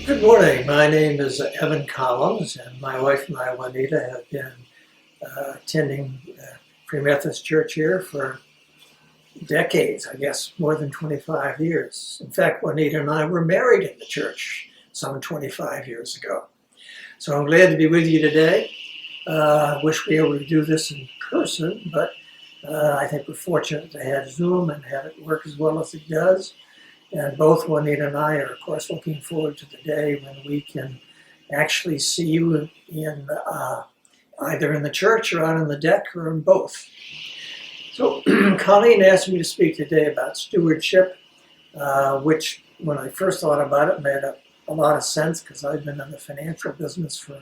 Good morning. My name is Evan Collins, and my wife and I, Juanita, have been attending Free Methodist Church here for decades, I guess more than 25 years. In fact, Juanita and I were married in the church some 25 years ago. So I'm glad to be with you today. I wish we were able to do this in person, but I think we're fortunate to have Zoom and have it work as well as it does. And both Juanita and I are, of course, looking forward to the day when we can actually see you in either in the church or out on the deck or in both. So Colleen asked me to speak today about stewardship, which when I first thought about it made a lot of sense because I've been in the financial business for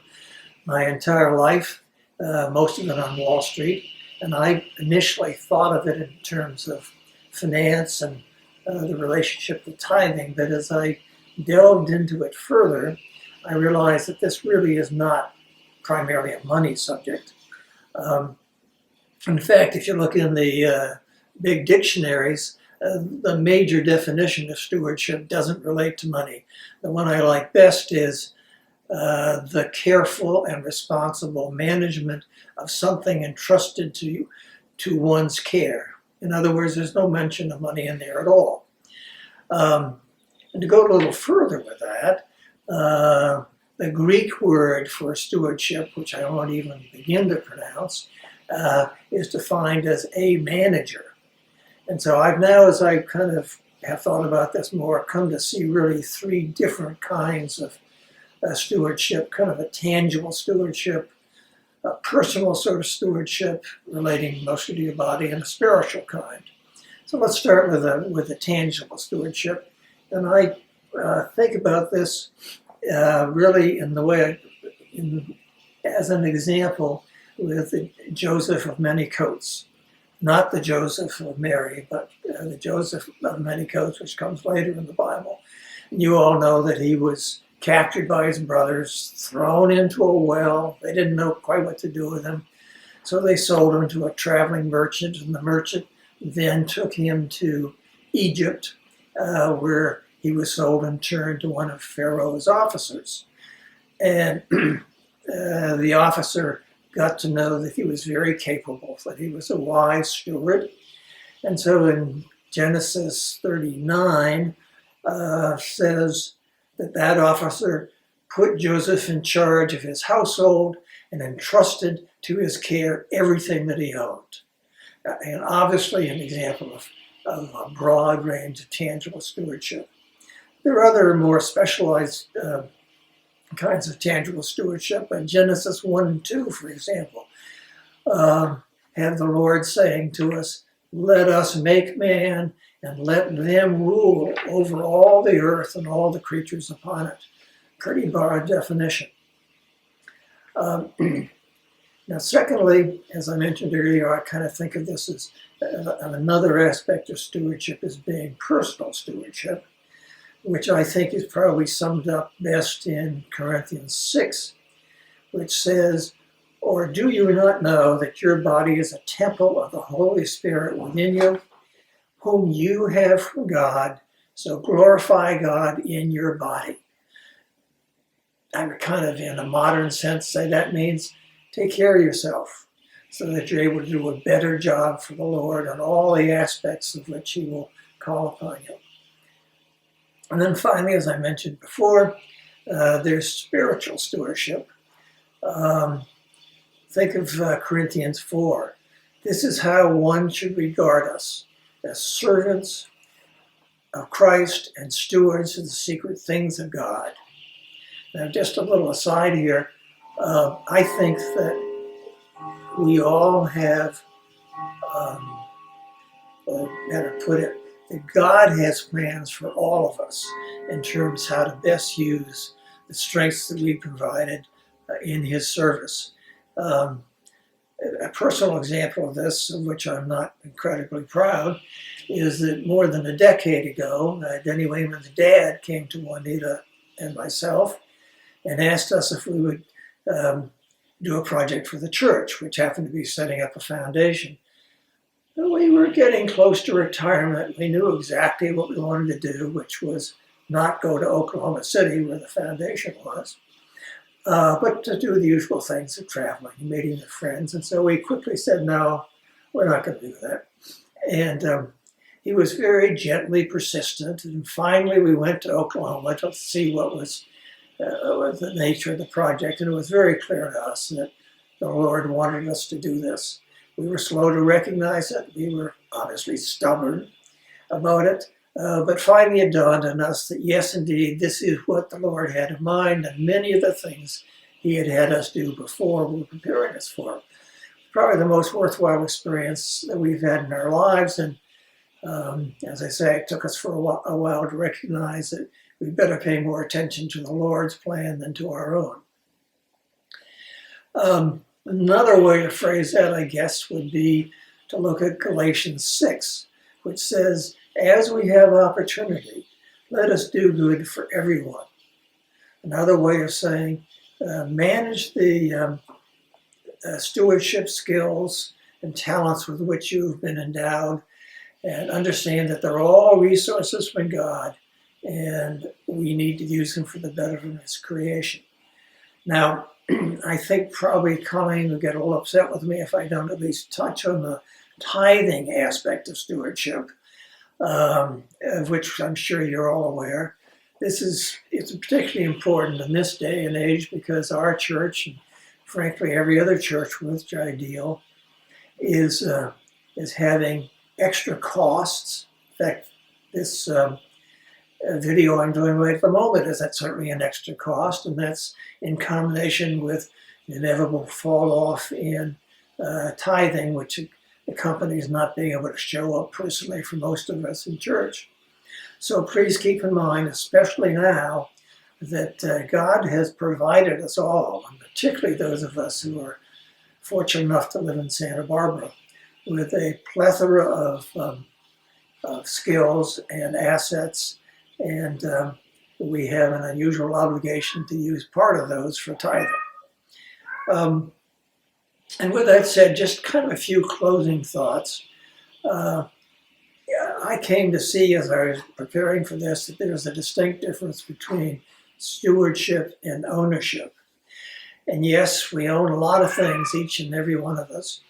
my entire life, most of it on Wall Street. And I initially thought of it in terms of finance and the relationship to tithing, but as I delved into it further, I realized that this really is not primarily a money subject. In fact, if you look in the big dictionaries, the major definition of stewardship doesn't relate to money. The one I like best is the careful and responsible management of something entrusted to one's care. In other words, there's no mention of money in there at all. And to go a little further with that, the Greek word for stewardship, which I won't even begin to pronounce, is defined as a manager. And so I've now, as I kind of have thought about this more, come to see really three different kinds of stewardship, kind of a tangible stewardship, a personal sort of stewardship relating mostly to your body, and a spiritual kind. So let's start with a tangible stewardship. And I think about this really in the way, as an example, with Joseph of many coats. Not the Joseph of Mary, but the Joseph of many coats, which comes later in the Bible. And you all know that he was captured by his brothers, thrown into a well. They didn't know quite what to do with him. So they sold him to a traveling merchant, and the merchant then took him to Egypt, where he was sold and turned to one of Pharaoh's officers. And the officer got to know that he was very capable, that he was a wise steward. And so in Genesis 39 says that officer put Joseph in charge of his household and entrusted to his care everything that he owned. And obviously an example of a broad range of tangible stewardship. There are other more specialized kinds of tangible stewardship. In Genesis 1 and 2, for example, have the Lord saying to us, "Let us make man and let them rule over all the earth and all the creatures upon it." Pretty broad definition. Now, secondly, as I mentioned earlier, I kind of think of this as another aspect of stewardship as being personal stewardship, which I think is probably summed up best in Corinthians 6, which says, "Or do you not know that your body is a temple of the Holy Spirit within you, whom you have from God, so glorify God in your body." I would kind of, in a modern sense, say that means take care of yourself so that you're able to do a better job for the Lord on all the aspects of which He will call upon you. And then finally, as I mentioned before, there's spiritual stewardship. Think of Corinthians 4. This is how one should regard us, as servants of Christ and stewards of the secret things of God. Now, just a little aside here, I think that we all have, or better put it, that God has plans for all of us in terms of how to best use the strengths that we provided in His service. A personal example of this, of which I'm not incredibly proud, is that more than a decade ago, Denny Wayman's dad came to Juanita and myself and asked us if we would do a project for the church, which happened to be setting up a foundation. And we were getting close to retirement. We knew exactly what we wanted to do, which was not go to Oklahoma City where the foundation was, but to do the usual things of traveling and meeting with friends. And so we quickly said, no, we're not going to do that. And he was very gently persistent. And finally, we went to Oklahoma to see what was the nature of the project. And it was very clear to us that the Lord wanted us to do this. We were slow to recognize it. We were obviously stubborn about it. But finally it dawned on us that yes, indeed, this is what the Lord had in mind, and many of the things he had us do before we were preparing us for. Probably the most worthwhile experience that we've had in our lives. And as I say, it took us for a while to recognize that we better pay more attention to the Lord's plan than to our own. Another way to phrase that, I guess, would be to look at Galatians 6, which says, as we have opportunity, let us do good for everyone. Another way of saying, manage the stewardship skills and talents with which you've been endowed, and understand that they're all resources from God, and we need to use them for the betterment of His creation. Now, I think probably Colleen will get a little upset with me if I don't at least touch on the tithing aspect of stewardship, of which I'm sure you're all aware. It's particularly important in this day and age because our church, and frankly every other church with which I deal, is having extra costs. In fact, this video I'm doing right at the moment is certainly an extra cost, and that's in combination with the inevitable fall off in tithing, which accompanies not being able to show up personally for most of us in church. So please keep in mind, especially now, that God has provided us all, and particularly those of us who are fortunate enough to live in Santa Barbara, with a plethora of skills and assets, and we have an unusual obligation to use part of those for tithing. And with that said, just kind of a few closing thoughts. I came to see as I was preparing for this that there's a distinct difference between stewardship and ownership. And yes, we own a lot of things, each and every one of us.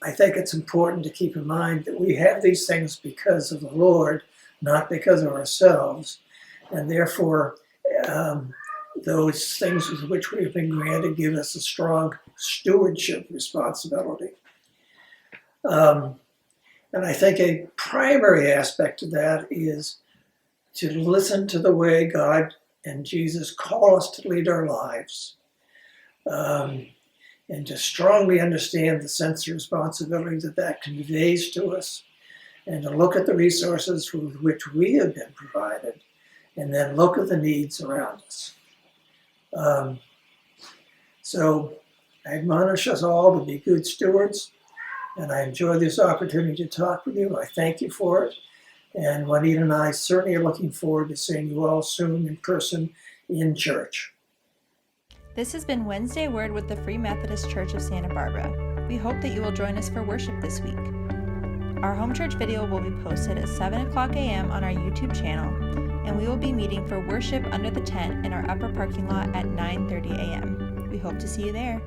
I think it's important to keep in mind that we have these things because of the Lord, not because of ourselves. And therefore, those things with which we have been granted give us a strong stewardship responsibility. And I think a primary aspect of that is to listen to the way God and Jesus call us to lead our lives, and to strongly understand the sense of responsibility that conveys to us, and to look at the resources with which we have been provided, and then look at the needs around us. So I admonish us all to be good stewards, and I enjoy this opportunity to talk with you. I thank you for it. And Juanita and I certainly are looking forward to seeing you all soon in person in church. This has been Wednesday Word with the Free Methodist Church of Santa Barbara. We hope that you will join us for worship this week. Our home church video will be posted at 7 o'clock a.m. on our YouTube channel, and we will be meeting for worship under the tent in our upper parking lot at 9:30 a.m. We hope to see you there.